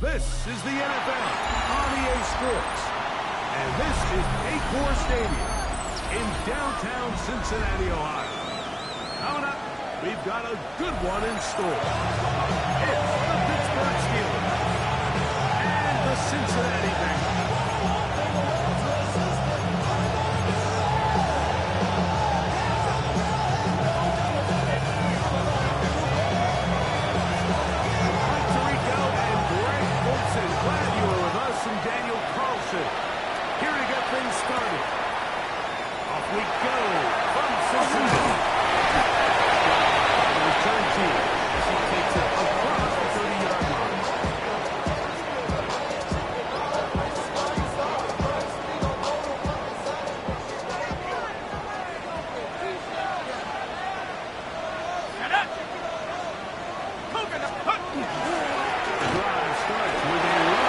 This is the NFL on EA Sports. And this is Paycor Stadium in downtown Cincinnati, Ohio. Coming up, we've got a good one in store. It's the Pittsburgh Steelers and the Cincinnati Bengals. Glad you were with us and Daniel Carlson. Here to get things started. Off we go from Cincinnati. The return team as he takes it across the 30-yard line. The drive starts with a run.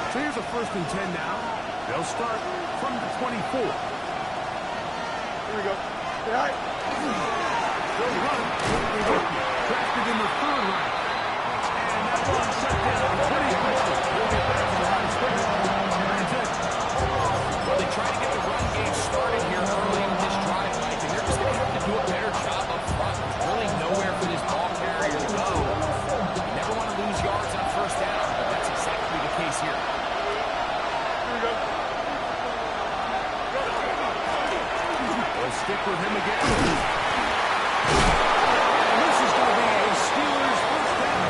So here's a 1st and 10 now. They'll start from the 24. Here we go. Yeah. They'll run. Drafted in the 3rd round. And that ball shut down pretty quickly. We'll get back to the line of scrimmage. Well, they try to get the run game started here early in this drive, Mike, and they're just going to have to do a better job up front. There's really nowhere for this ball carrier to go. You never want to lose yards on 1st down, but that's exactly the case here. They'll stick with him again. And this is going to be a Steelers 1st down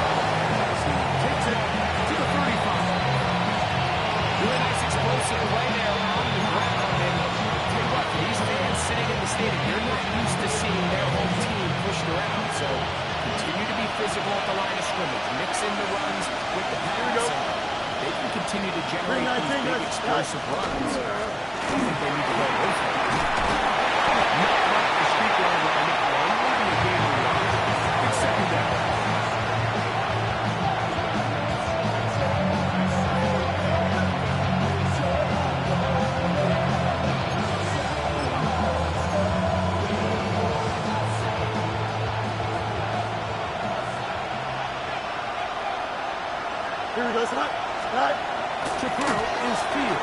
as he takes it to the 35. Really nice explosive play there on the ground. And tell you what, for these fans sitting in the stadium, they're not used to seeing their home team pushed around. So continue to be physical at the line of scrimmage. Mix in the runs with the pass. They can continue to generate these big explosive runs. I think they need to go away from it. Not like the street line right now. Maybe a game of yards. It's 2nd down. Here we go, Scott. Shapiro is field.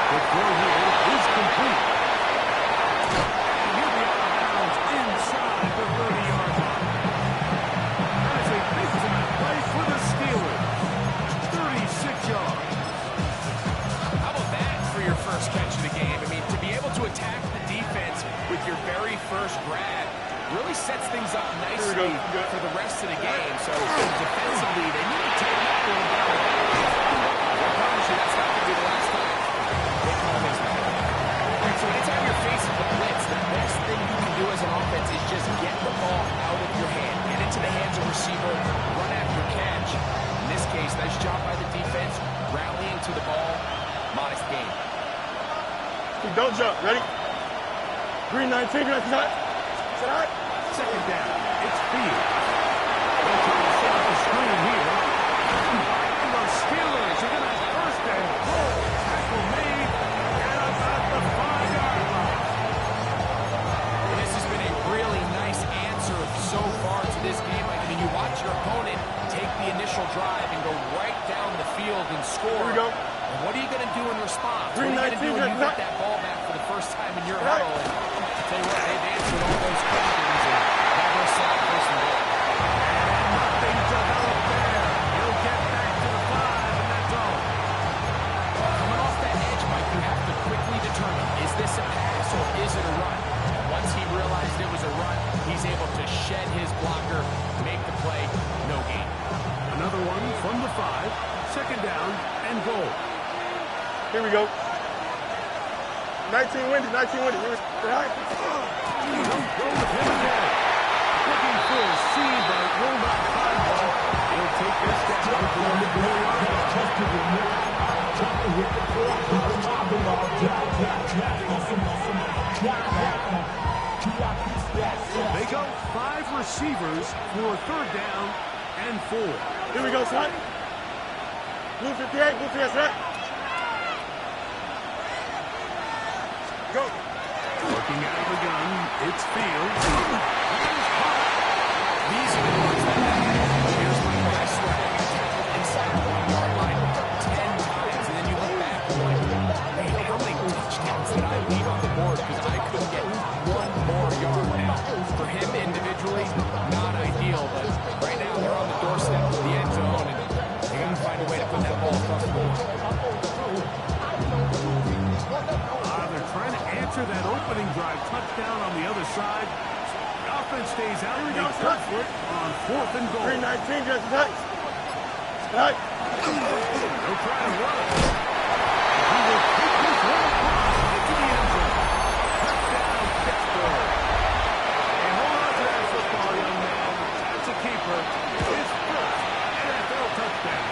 The throw here is complete. And he'll be out of bounds inside the 30-yard line. That is a big-time play for the Steelers. 36 yards. How about that for your first catch of the game? I mean, to be able to attack the defense with your very first grab really sets things up nicely for the rest of the game. So defensively, they need to take that one down. I promise you that's not going to be the last time they call this back. So anytime you're facing the blitz, the best thing you can do as an offense is just get the ball out of your hand, get into the hands of receiver, run after catch. In this case, nice job by the defense, rallying to the ball. Modest gain. Don't jump. Ready? Green 19. Set out. 2nd down. It's field. They'll try to set up the screen here. And the Steelers are going to 1st and goal. Tackle made at about the 5-yard line. And this has been a really nice answer so far to this game. I mean, you watch your opponent take the initial drive and go right down the field and score. Here we go. And what are you going to do in response? Green what are you going to do when you get 19, that ball back for the first time in your huddle? And I'll tell you what, they've answered all those questions and never set up 1st and goal. realized it was a run. He's able to shed his blocker, make the play, no gain. Another one from the 5. Second down and goal. Here we go. 19 windy, 19 windy. Here we go. Don't go with him again. Looking for a seam, but will not find one. He'll take this down from the goal line. They go 5 receivers for third down and 4. Here we go, son. Blue 58, blue 58, right? Go. Looking out of the gun, it's Fields. These are the ones that matter. Here's my guy sweating inside the 1-yard line 10 times, and then you look back and like, man, how many touchdowns did I leave on the board because I couldn't get one more yard now? For him individually, not ideal, but right now they're on the doorstep of the end zone, and they got to find a way to put that ball across the board. They're trying to answer that opening drive touchdown on the other side. The offense stays out. Here we go, on 4th and goal. 319, just nice. Right. They'll try to run. He will take this one across into the end zone. Touchdown, Pittsburgh. And hold on to that football, young man. That's a keeper. His first NFL touchdown.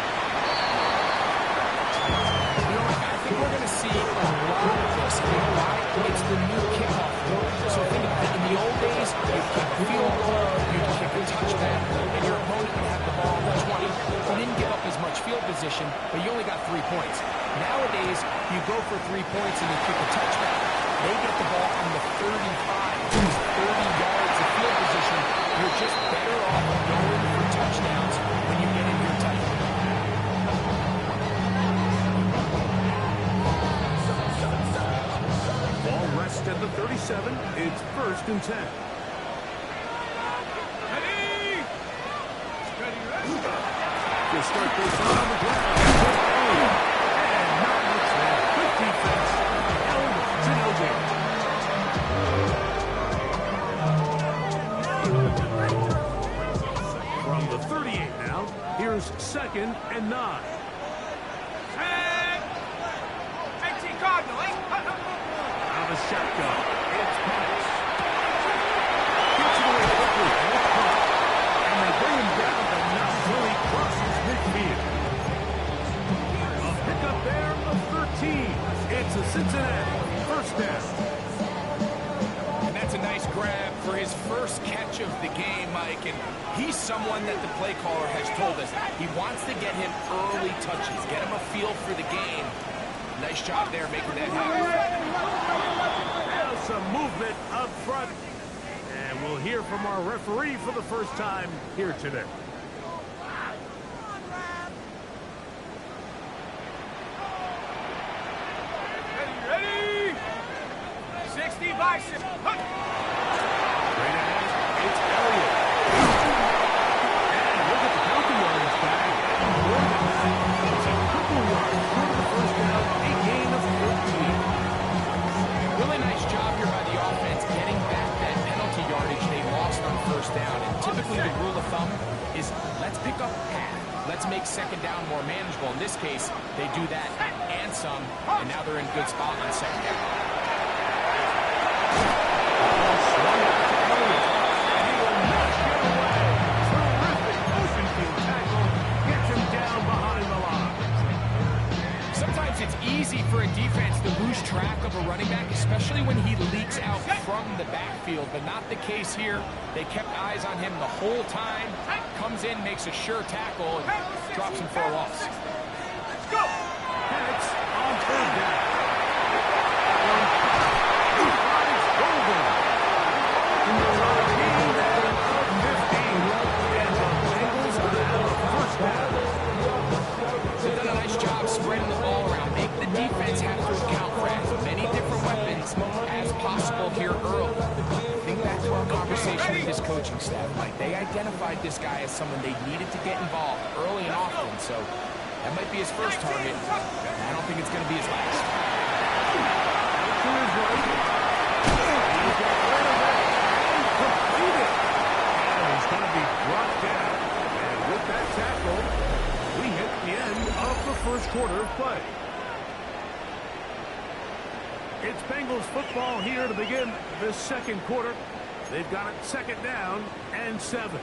You know, I think we're going to see a lot of this. You know why? It's the new kickoff rule. So think about it. In the old days, you'd kick a field goal, you'd kick a touchback, and your opponent would have the ball on the 20. You didn't give up as much field position, but you only got 3 points. Nowadays, you go for 3 points and you kick a touchback. They get the ball on the 35, which is 30 yards of field position. You're just better off going for touchdowns when you get in here tight. Ball rests at the 37. It's 1st and 10. Ready! Just start this on the ground. And not much there. Good defense. LG. From the 38 now, here's 2nd and 9. Out of the shotgun. It's Penix. Gets it away quickly. And they bring him down, but not till he crosses midfield. A pickup there of 13. It's a Cincinnati 1st down. And that's a nice grab for his first catch of the game, Mike. And he's someone that the play caller has told us he wants to get him early touches, get him a feel for the game. Nice job there making that happen. Now some movement up front. And we'll hear from our referee for the first time here today. Ready? 60 by 6. Straight ahead, it's Elliott. And look at the penalty yards back. It's a couple yards for the first down, a gain of 14. Really nice job here by the offense getting back that penalty yardage they lost on 1st down. And typically the rule of thumb is let's pick up half. Let's make 2nd down more manageable. In this case, they do that and some, and now they're in good spot on 2nd down. Sometimes it's easy for a defense to lose track of a running back, especially when he leaks out from the backfield, but not the case here. They kept eyes on him the whole time. Comes in, makes a sure tackle, and drops him for a loss. Let's go. Penix on 3rd down. In the run, gain of 15. And the Bengals are out of 1st down. They've done a nice job spreading the ball around. Make the defense have to account for as many different weapons as possible here early. Think back to our conversation with this coaching staff, Mike. They identified this guy as someone they needed to get involved early and often, so that might be his first target. I don't think it's going to be his last. Bengals football here to begin this second quarter. They've got it second down and 7.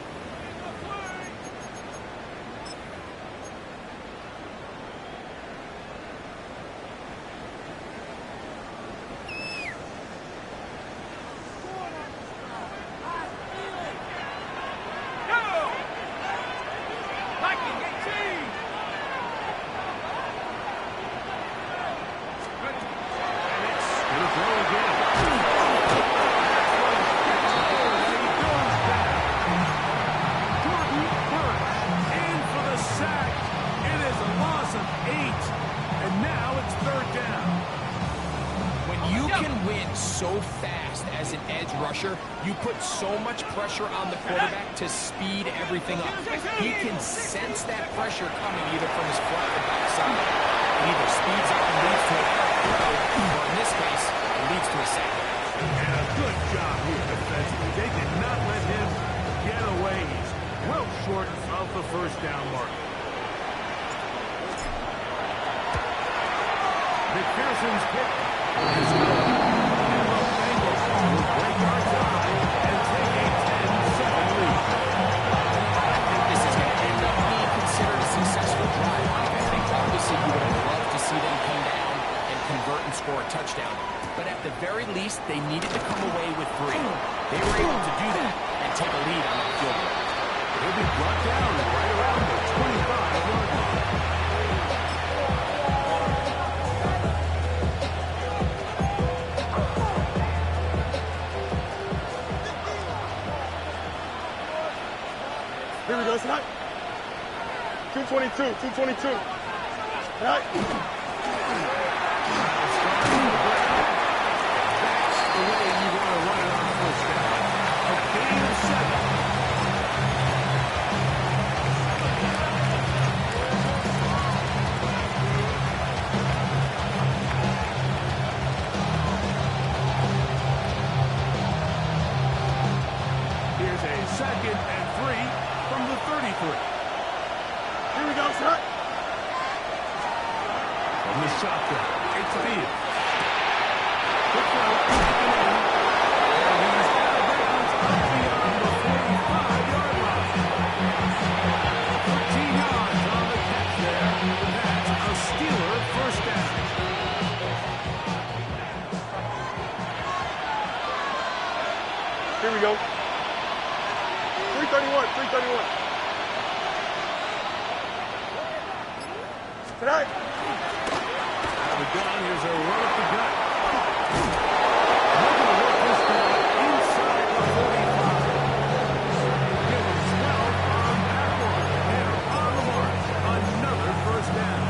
So fast as an edge rusher, you put so much pressure on the quarterback to speed everything up. He can sense that pressure coming either from his front or backside. It either speeds up and leads to a or in this case, it leads to a sack. And a good job here defensively. They did not let him get away. He's well short of the first down mark. McPherson's kick is good. Break our tie and take a 10-7 lead. I think this is going to end up being considered a successful drive. I think obviously you would have loved to see them come down and convert and score a touchdown. But at the very least, they needed to come away with 3. They were able to do that and take a lead on that field goal. They'll be brought down right around the 25-yard line. Here we go, tonight. 222, 222. Tonight. That's the way you want to run it on first down. A gain of 7. Here's a 2nd and 3. From the 33. Here we go, son. From the shotgun, it's Field. Quick throw, and he's out of bounds up beyond the 45-yard line. 13 yards on the catch there. That's a Steeler first down. Here we go. 331, 331. Tonight. Out of the gun, here's a run up the gut. Looking to work this ball inside the 45. Gibbons well on that one. They're on the mark. Another first down.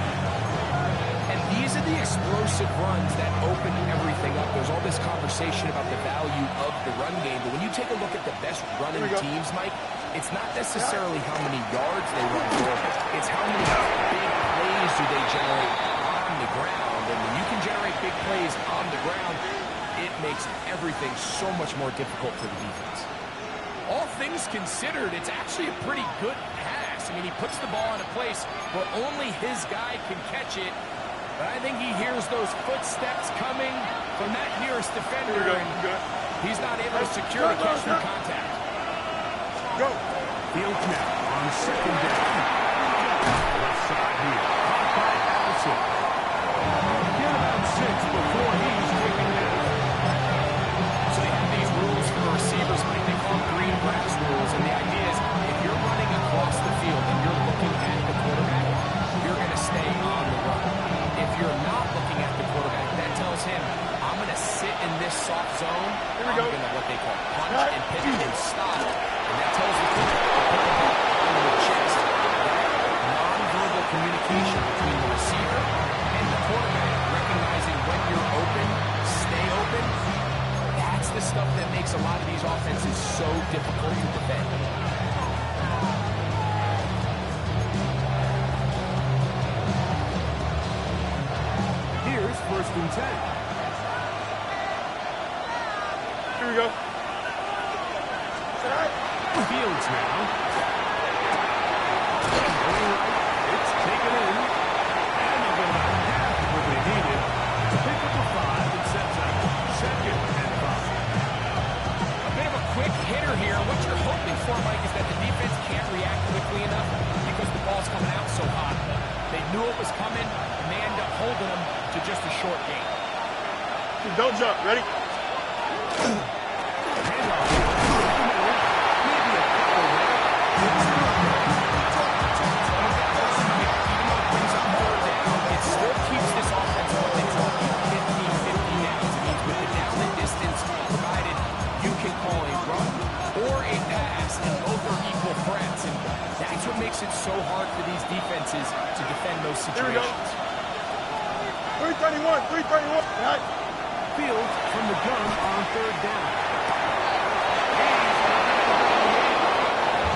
And these are the explosive runs that open everything up. There's all this conversation about the value of the run game, but when you take a look at the best running teams, Mike, it's not necessarily how many yards they run for, it's how many big plays do they generate on the ground. And when you can generate big plays on the ground, it makes everything so much more difficult for the defense. All things considered, it's actually a pretty good pass. I mean, he puts the ball in a place where only his guy can catch it. But I think he hears those footsteps coming from that nearest defender, and he's not able to secure the catch through contact. Go. Fields now on 2nd down. Left side here. Caught by Allison. Get about 6 before he's taken down. So they have these rules for receivers, Mike. They call them green grass rules, and the idea is if you're running across the field and you're looking at the quarterback, you're going to stay on the run. If you're not looking at the quarterback, that tells him, I'm going to sit in this soft zone. I'm going to what they call punch and pivot and stop. And that tells the quarterback to put the ball on the chest. That non-verbal communication between the receiver and the quarterback, recognizing when you're open, stay open, that's the stuff that makes a lot of these offenses so difficult to defend. Here's 1st and 10. Here we go. Fields now. Going right. It's taken in. And they'll get about half of what they needed to pick up a 5 and set up. for, Mike, is that the defense can't react quickly enough because the ball's coming out so hot. They knew it was coming, and they end up holding them to just a short gain. Don't jump. Ready? Makes it so hard for these defenses to defend those situations. 331, 331. Right. Fields from the gun on third down.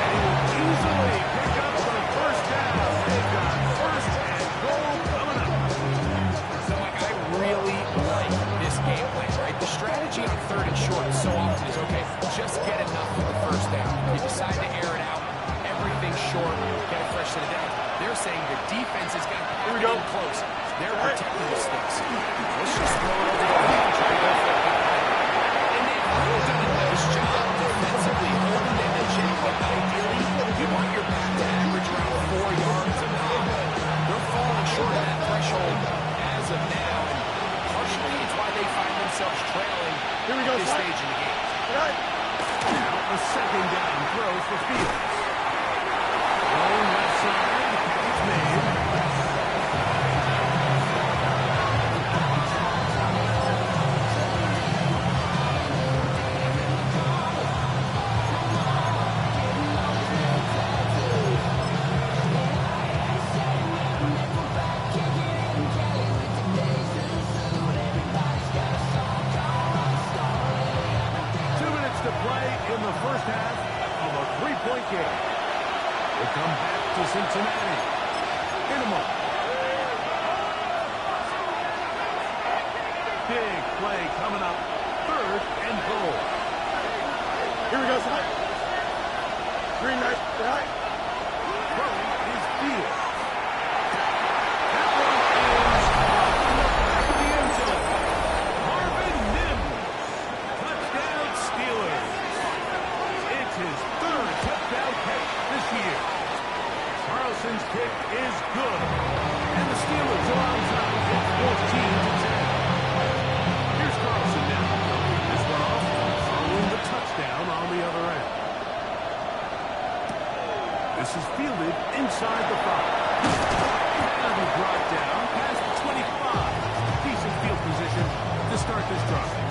And he will easily pick up the first down. They've got first and goal coming up. So, like, I really like this game plan, right? The strategy on third and short so often is, okay, just get enough for the first down. You decide to air it out. Everything short, get it fresh to the down. They're saying the defense is going to pack it in close. They're protecting the sticks. Let's just throw it over the line and try to go for it. And they've really done a nice job defensively holding them in check. But ideally, you want your back to average around 4 yards a pop. They're falling short of that threshold as of now. And partially, it's why they find themselves trailing at this stage in the game. Now a second down throw for Fields. Going left side, it's made. 2 minutes to play in the first half of a 3-point game. They come back to Cincinnati in a moment. Big play coming up. Third and goal. Here we go, son. Green light, right? Throwing is Fields. That one is back of the end zone. Marvin Mims. Touchdown Steelers. It's his third touchdown catch this year. Carlson's kick is good. And the Steelers are on top at 14-10. Here's Carlson now. This one off, following the touchdown on the other end. This is fielded inside the 5. That'll be brought down past the 25. Decent field position to start this drive.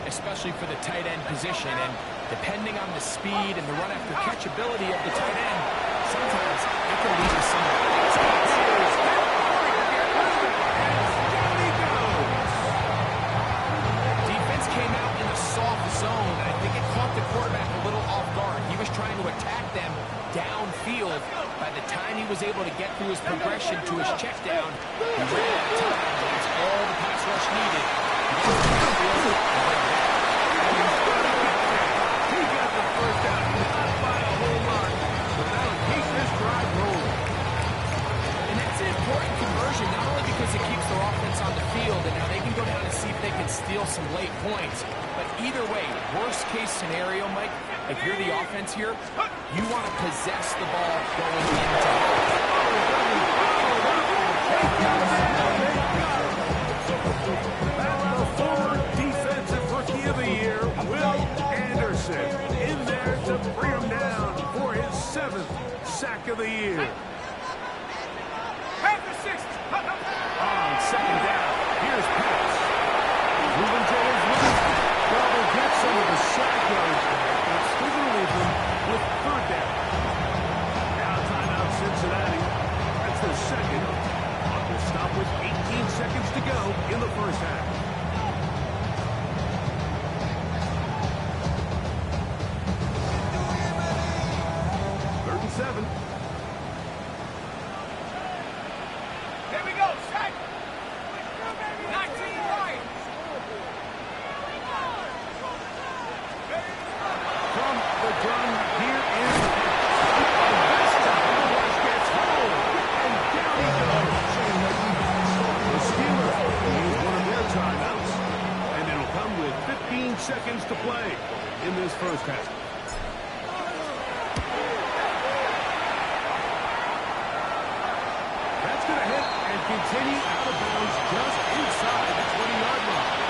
Especially for the tight end position, and depending on the speed and the run after catch ability of the tight end, sometimes it can lead to some big spots. Defense came out in a soft zone, and I think it caught the quarterback a little off guard. He was trying to attack them downfield. By the time he was able to get through his progression to his check down, he ran out of time. That's all the pass rush needed. He got the first down, not by a whole lot, but that'll keep this drive rolling. And that's an important conversion, not only because it keeps their offense on the field, and now they can go down and see if they can steal some late points. But either way, worst case scenario, Mike, if you're the offense here, you want to possess the ball going into in there to bring him down for his 7th sack of the year. On second down, here's Pitts. Moving to his left. Well, they'll get some of the sack yards back, but still going to leave them with third down. Now timeout Cincinnati. That's their second. But they'll stop with 8 go in the first half. Third and 7. Here we go, set. 19 right. From the gun, here is the pass. This time, the rush gets home, and down he goes. The Steelers use one of their timeouts, and it'll come with 15 seconds to play in this first half. That's going to hit and continue out of bounds just inside the 20-yard line.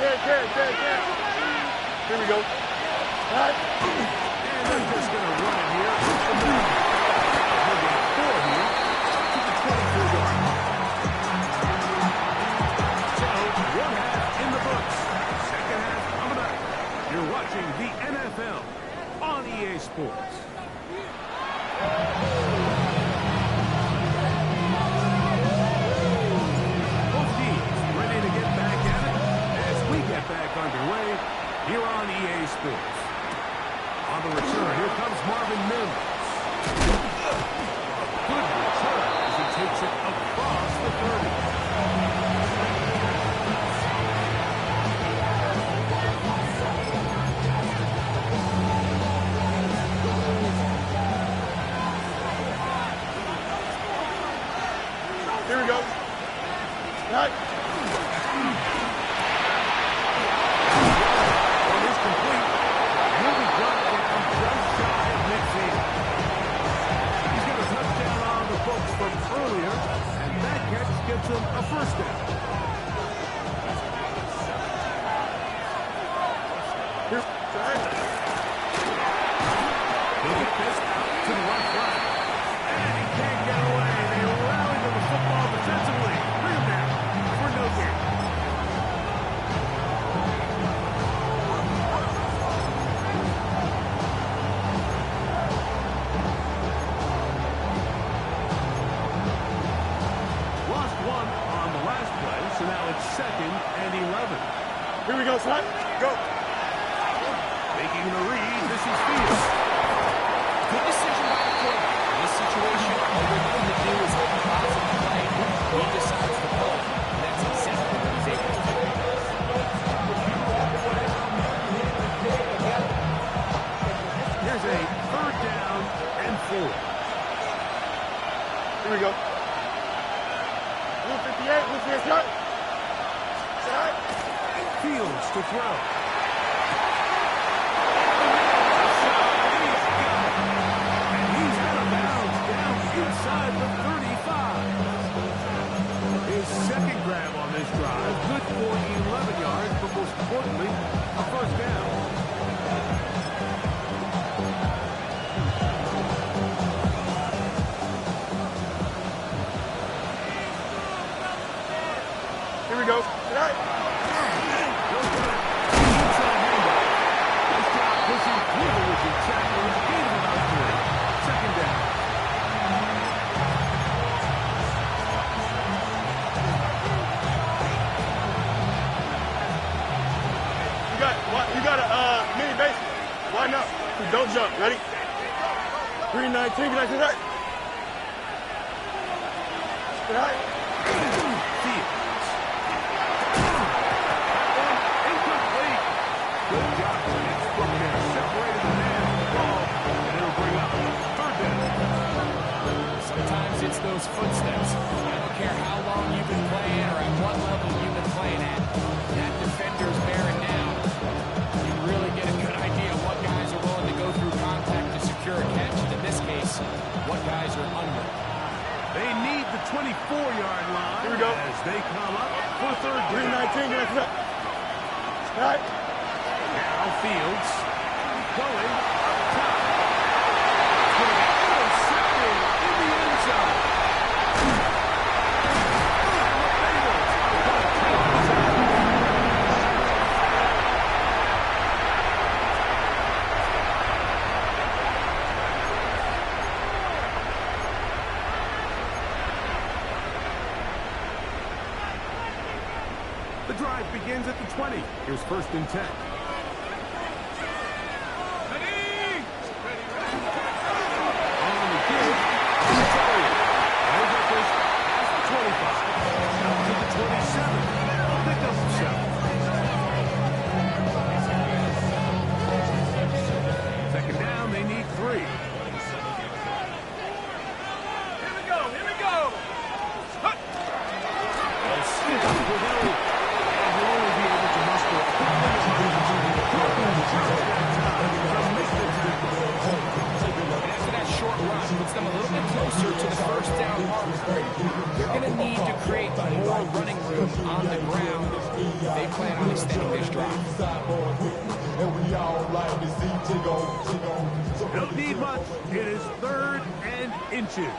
Hey, here we go. Right. And they're just going to run it here. They'll get 4 here to the 24-yard line. So, one half in the books. Second half coming up. You're watching the NFL on EA Sports. Both teams ready to get back at it as we get back underway here on EA Sports. On the return, here comes Marvin Mims. A good return as he takes it across the 30. Here we go. Right. One is complete. He'll be brought down just shy of midfield. He's got a touchdown on the books from earlier, and that catch gets him a first down. He'll get this out to the left side. And he can't get away. They rally to the football defensively. Bring him down for no gain. Lost one on the last play, so now it's 2nd and 11. Here we go, son. Go. Making the read, this is Fields. Good decision by the quarterback. In this situation, all we're looking to do is make a positive play. He decides to pull, and that's exactly what he's able to do. Here's a 3rd down and 4. Here we go. 158, 158, shot. Shot. Fields to throw. And he's out of bounds down inside the 35. His 2nd grab on this drive, good for 11 yards, but most importantly, a first down. Here we go. Right. Goes for it. Inside handoff. Nice job pushing through with the tackle. Gain of about 3. 2nd down. You got a mini base. Why not? Don't jump. Ready? 319. Get out to that. Right. Fields. Incomplete. Good job on his foot there. Separated the man from the ball, and it'll bring up 3rd down. Sometimes it's those footsteps. I don't care how long you've been playing or at what level you've been playing at. That defender's bearing down. You really get a good idea of what guys are willing to go through contact to secure a catch, and in this case, what guys are under. They need the 24-yard line. Here we go. As they come up for 3rd down. 319. Get out to that. Right. Now Fields going up top. It's going to be intercepted in the end zone. The drive begins at the 20. Here's 1st and 10. On the give, it's Elliott. No Bengals at the 25. Out to the 27. Pick up 7. Second down, they need 3. Here we go, here we go. Huh. They'll stick with Elliott. And will only be able to muster a couple of After that short run, puts them a little bit closer to the 1st down mark. They're going to need to create more running room on the ground. They plan on extending this drive. Don't need much. It is 3rd and inches.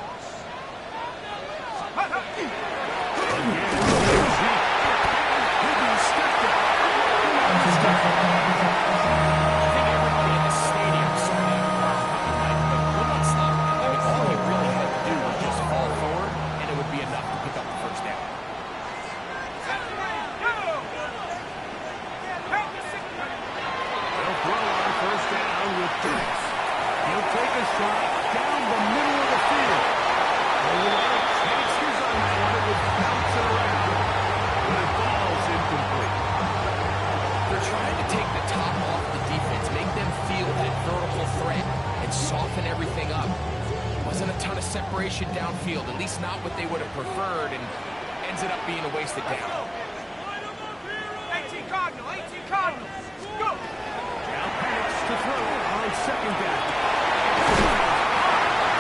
Separation downfield, at least not what they would have preferred, and ends it up being a wasted down. 18 Cardinal, 18 Cardinal. Go! Now Penix to throw on 2nd down.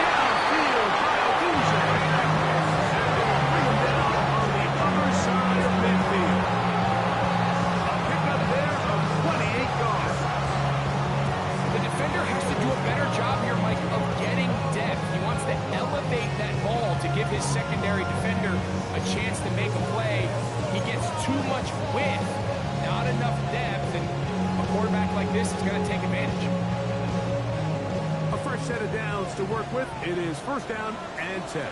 Downfield by Abuja. And they'll bring him down on the other side of midfield. A pickup there of 28 yards. The defender has to do a better job here, Mike, of getting depth. He wants to elevate that ball to give his secondary defender a chance to make a play. He gets too much width, not enough depth, and a quarterback like this is going to take advantage. A fresh set of downs to work with. It is 1st down and 10.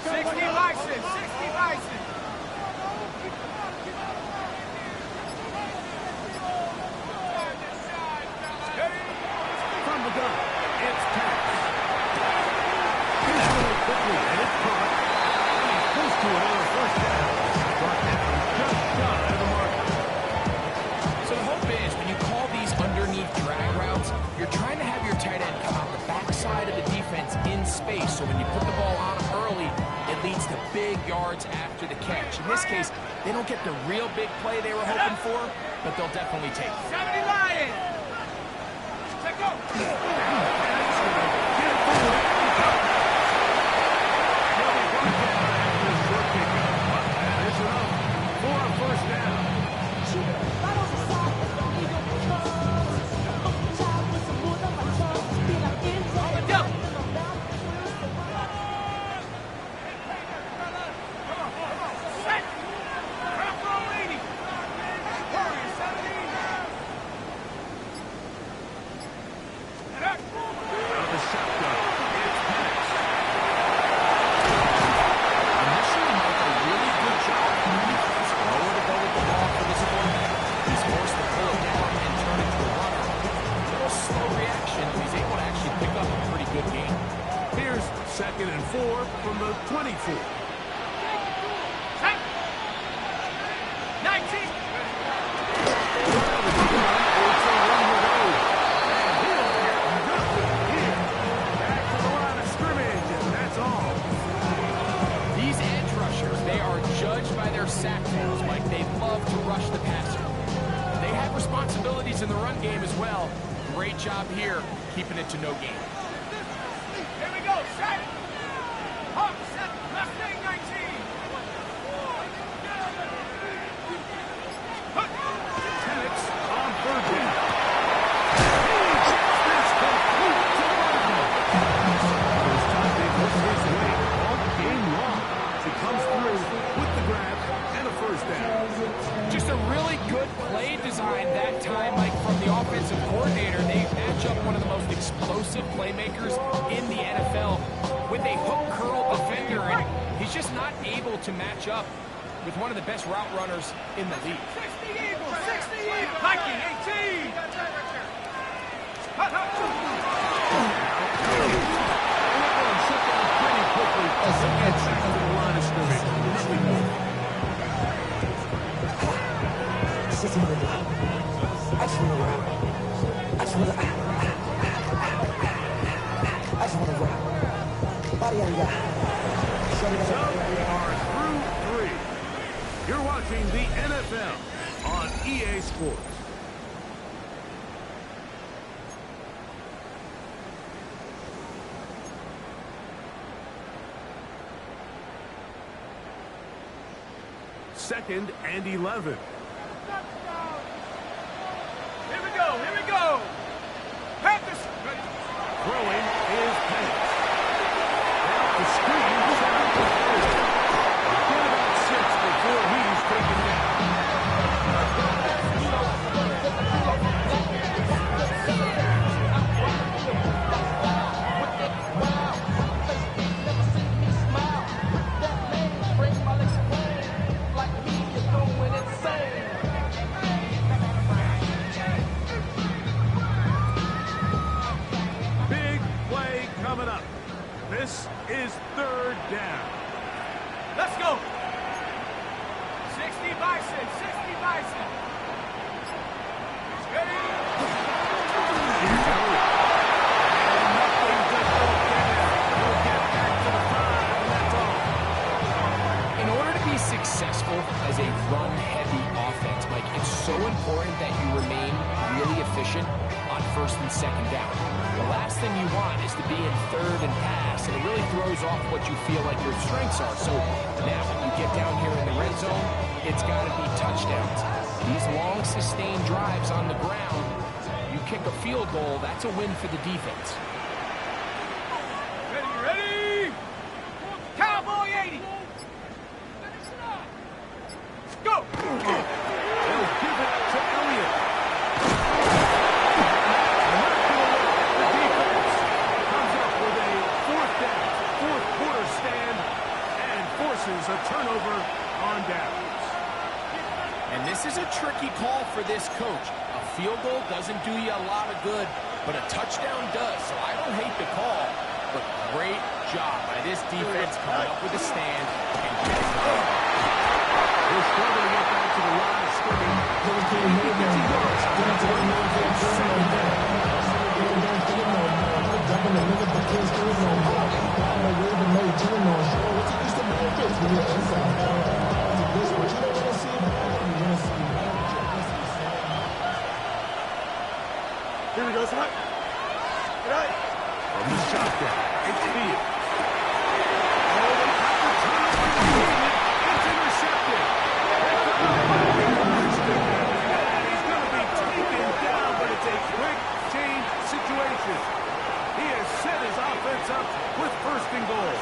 60 license, 60 license. From the gun, it's Penix. He's really quickly, and it's caught. And he's close to another 1st down. Brought down just shy of the marker. So the hope is, when you call these underneath drag routes, you're trying to have your tight end come out the backside of the defense in space, so when you put the ball on him early, it leads to big yards after the catch. In this case, they don't get the real big play they were hoping for, but they'll definitely take it. 70 Lions. Check go. For a 1st down. Here's 2nd and 4 from the 24. 19. These edge rushers, they are judged by their sack totals, Mike. They love to rush the passer. They have responsibilities in the run game as well. Great job here, keeping it to no gain. Here we go, set. Hawk, set. Mustang 19. Penix on 3rd down. This complete to Martin. First time they've looked his way all game long. He comes through with the grab and a 1st down. Just a really good play design that time, Mike, from the offensive coordinator. They match up one of the most explosive playmakers in the NFL with a hook curl defender, and he's just not able to match up with one of the best route runners in the league. 60 Eagles, 60 Eagles. Viking 18. Pretty quickly as they get back to the line of scrimmage. Nothing more. So we are through 3. You're watching the NFL on EA Sports. Second and 11. Here we go, here we go. Panthers. Throwing is Penix. The screen set up the field. Get about 6 before he's taken down. Big play coming up. This is 3rd down. Let's go. 60 Bison, 60 Bison. Ready? Here's Elliott. And nothing to hold down. He'll get back to the 5, and that's all. In order to be successful as a run-heavy offense, Mike, it's so important that you remain really efficient on 1st and 2nd down. The last thing you want is to be in 3rd and pass, and it really throws off what you feel like your strengths are. So now when you get down here in the red zone, it's got to be touchdowns. These long, sustained drives on the ground, you kick a field goal, that's a win for the defense. Ready, ready. Cowboy 80. Go. They'll give it to Elliott. A turnover on downs. And this is a tricky call for this coach. A field goal doesn't do you a lot of good, but a touchdown does. So I don't hate the call, but great job by this defense coming up with a stand and getting the ball. They're struggling to get back to the line of scrimmage. Here we go, son. Get out. From the shotgun, it's Field. It's intercepted. And he's going to be taken down, but it's a quick change situation. He has set his offense up with 1st and goal.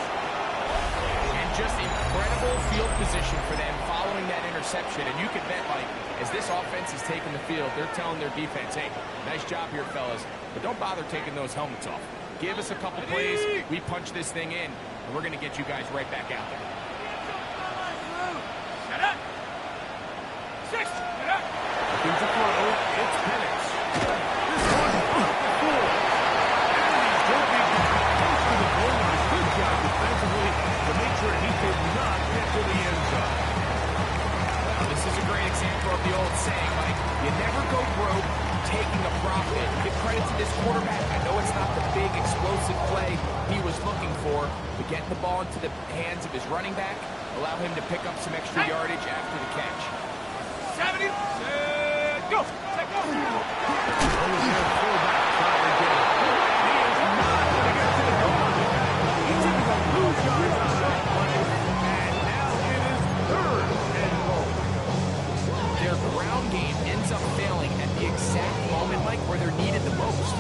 And just incredible field position for them following that interception. And you can bet, Mike, as this offense is taking the field, they're telling their defense, hey, nice job here, fellas, but don't bother taking those helmets off. Give us a couple plays, we punch this thing in, and we're going to get you guys right back out there. Shut up. 6. Get up. Looking to throw, it's Penix. This one off the floor. And he's jumping close to the goal line. Good job defensively to make sure he did not get to the end zone. Well, this is a great example of the old saying, Mike, you never go broke taking a profit. Give credit to this quarterback. I know it's not the big explosive play he was looking for, but getting the ball into the hands of his running back, allow him to pick up some extra yardage after the catch. 70. Go. Take go. Their ground game ends up failing at the exact moment, Mike, where they're needed the most.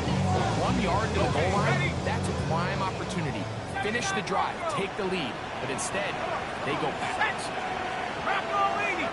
1 yard to the goal line, that's a prime opportunity. Finish the drive, take the lead, but instead, they go backwards. Rocco 80.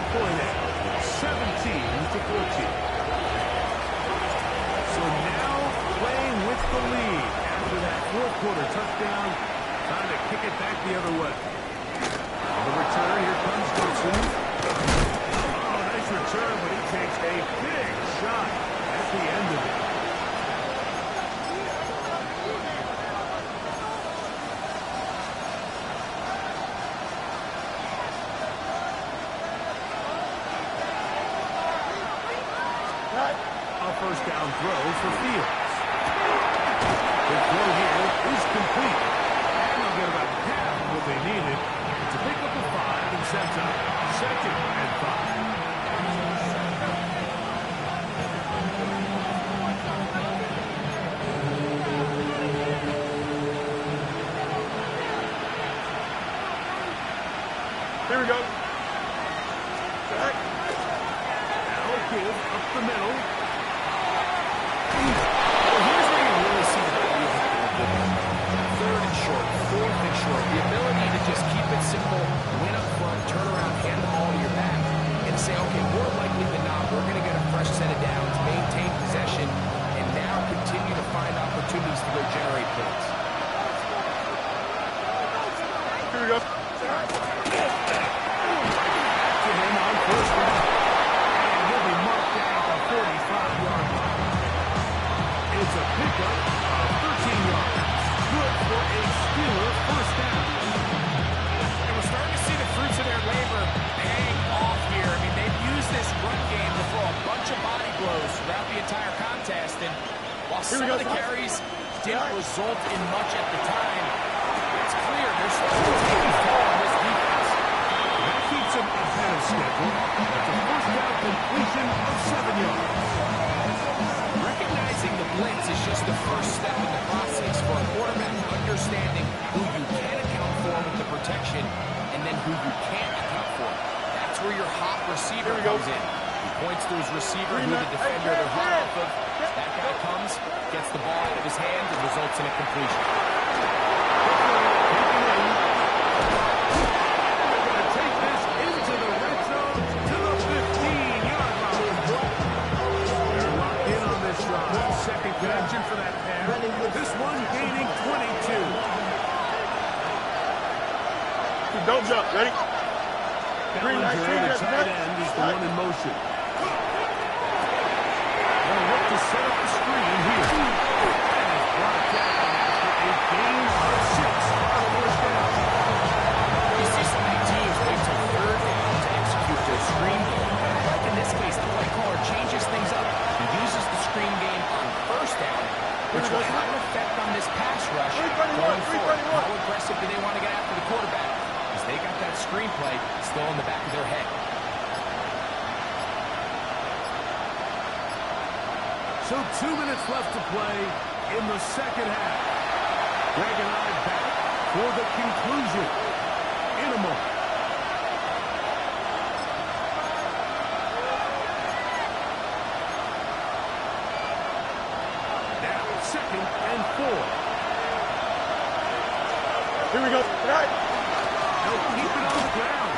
disappointed. 17-14. So now playing with the lead after that fourth quarter touchdown, trying to kick it back the other way. On the return, here comes Johnson. Oh, nice return, but he takes a big shot at the end of it. A first down throw for Fields. The throw here is complete. And they'll get about half of what they needed to pick up a 5 and set up 2nd and 5. Here we go. Now give up the middle. Well, here's where you really see the value of having a good one. 3rd and short, 4th and short. The ability to just keep it simple, win up front, turn around, hand the ball to your back, and say, okay, more likely than not, we're going to get a fresh set of downs, maintain possession, and now continue to find opportunities to go generate points. Here we go. To him on first down. And he'll be marked down at the 45-yard line. It's a pickup of 13 yards. Good for a Steeler first down. And we're starting to see the fruits of their labor paying off here. I mean, they've used this run game to throw a bunch of body blows throughout the entire contest. And while some of the carries didn't result in much at the time, it's clear they're starting to take a toll on this defense. That keeps him ahead of schedule. That's a first down completion of 7 yards. Recognizing the blitz is just the first step in the process for a quarterback, understanding who you can account for with the protection and then who you can't account for. That's where your hot receiver comes in. He points to his receiver who the defender they're hot off of. That guy comes, gets the ball out of his hands, and results in a completion. Second connection for that pair. This one gaining 22. Don't jump. Ready? Bellinger, the tight end, is the one in motion. They'll look to set up the screen here. And it's brought down after a gain of 6 on a first down. You see so many teams wait till 3rd down to execute their screen game. Like in this case, the play caller changes things up. He uses the screen game on first down, which will have an effect on this pass rush going forward. How aggressive do they want to get after the quarterback? Because they got that screenplay still in the back of their head. So 2 minutes left to play in the second half. Greg and I back for the conclusion in a moment. Now 2nd and 4. Here we go. Right. They'll keep it on the ground.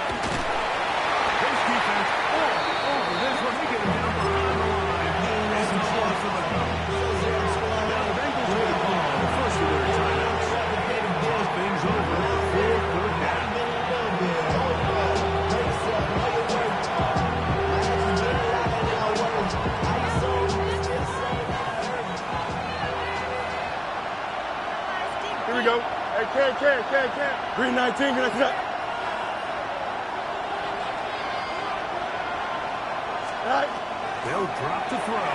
This defense all over this one. They get him down behind the line. And some slow for the cover. Now the Bengals will call the first of their timeouts. Talk things over for 4th down. Here we go. Hey, can. 319, can I cut? Right. They'll drop to throw.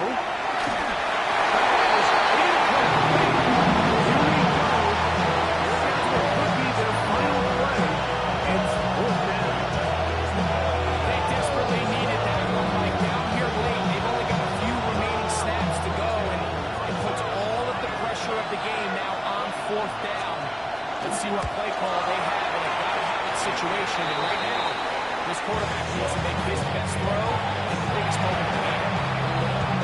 They desperately needed that one, Mike. Down here late, they've only got a few remaining snaps to go, and it puts all of the pressure of the game now on 4th down. Let's see what play call they have in a gotta-have-it situation. And right now, this quarterback needs to make his best throw in the biggest moment of the game.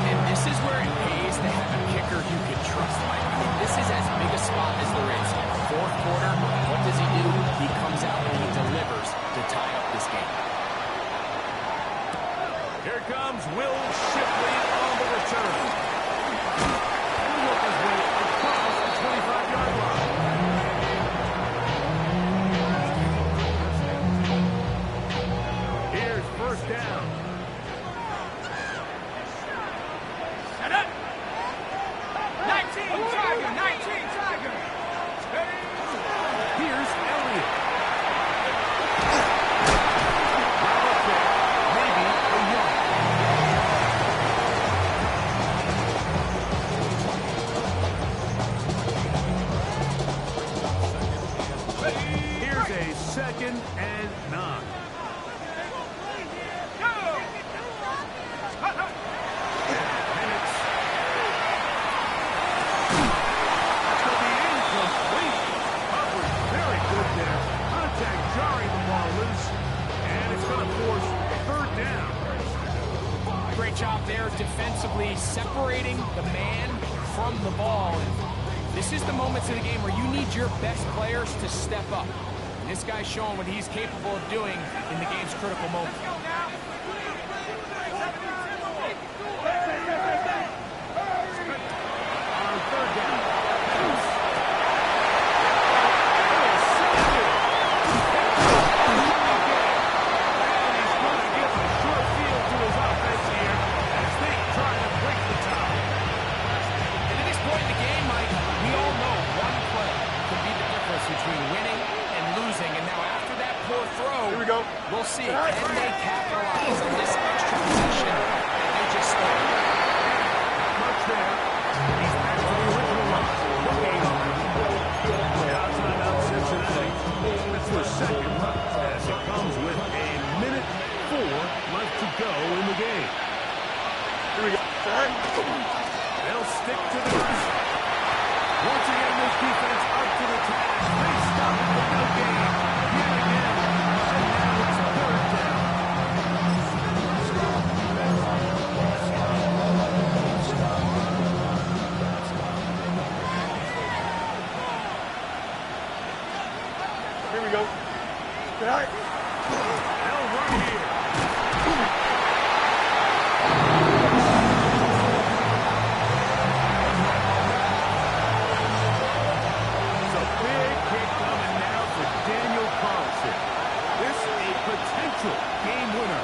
And this is where it pays to have a kicker you can trust, Mike. I mean, this is as big a spot as there is. 4th quarter, what does he do? He comes out and he delivers to tie up this game. Will Shipley on the return. And work his way across the 25-yard line. Here's first down. Set up. 19 Tiger, 19 Tiger. Here's Elliott. Maybe a yard. Here's a 2nd and 9. Great job there defensively, separating the man from the ball. And this is the moments of the game where you need your best players to step up. And this guy's showing what he's capable of doing in the game's critical moments. On 3rd down. Between winning and losing, and now after that poor throw, Here we go. We'll see. Can they capitalize on this extra possession that they just stole? Not much there. He's back to the original line. Now timeout Cincinnati. That's their second, as it comes with a minute 4 left to go in the game. Here we go. They'll stick to the run. Once again, this defense up to the task. They stop it with no gain. Yet again. And now it's 3rd down. Here we go. They'll run here. Potential game winner.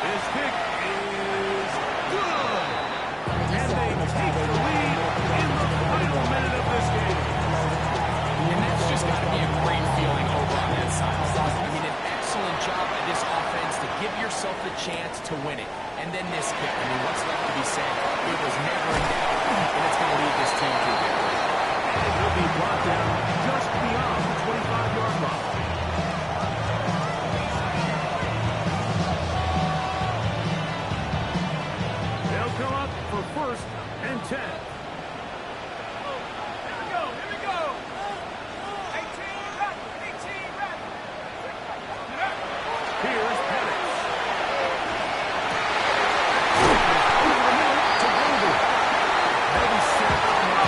This kick is good. And they take the lead in the final minute of this game. And that's just got to be a great feeling over on that side. I mean, an excellent job by this offense to give yourself the chance to win it. And then this kick. I mean, what's left to be said? It was never in doubt, and it's going to lead this team to a victory. And he'll be brought down just beyond the 25-yard line. They'll come up for 1st and 10. Here's Pettis. Over the middle to Bengals. They'll be set on the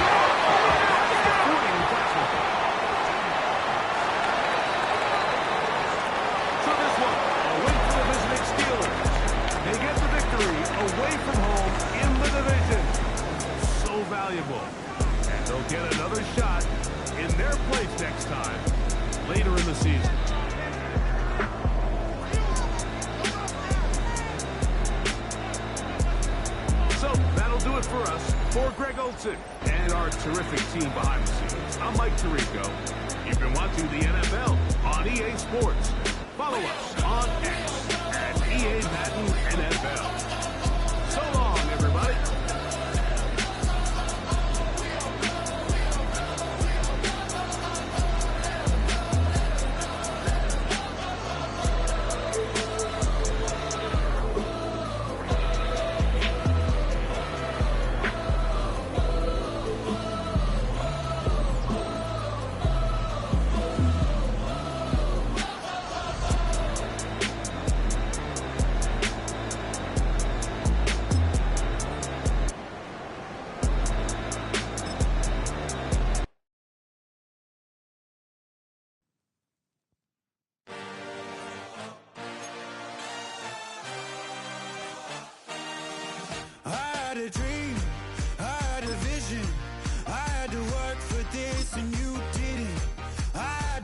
40 replacement. So this one, away from the visiting Steelers. They get the victory away from home in the division. So valuable. And they'll get another shot in their place next time, later in the season. So that'll do it for us. For Greg Olson and our terrific team behind the scenes, I'm Mike Tirico. You've been watching the NFL on EA Sports. Follow us on X at EA Madden NFL. So long, everybody.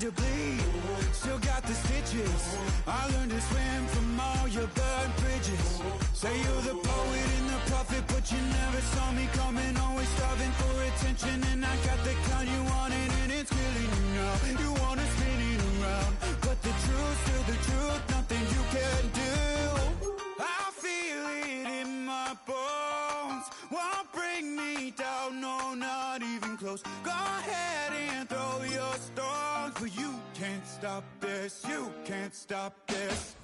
to bleed, still got the stitches. I learned to swim from all your burnt bridges. Say you're the poet and the prophet, but you never saw me coming. Always starving for attention, and I got the kind you wanted, and it's killing you now. You wanna spin it around, but the truth's still the truth, nothing you can do. I feel it in my bones, won't bring me down, no, not even close. Go ahead and throw your stones, but you can't stop this, you can't stop this.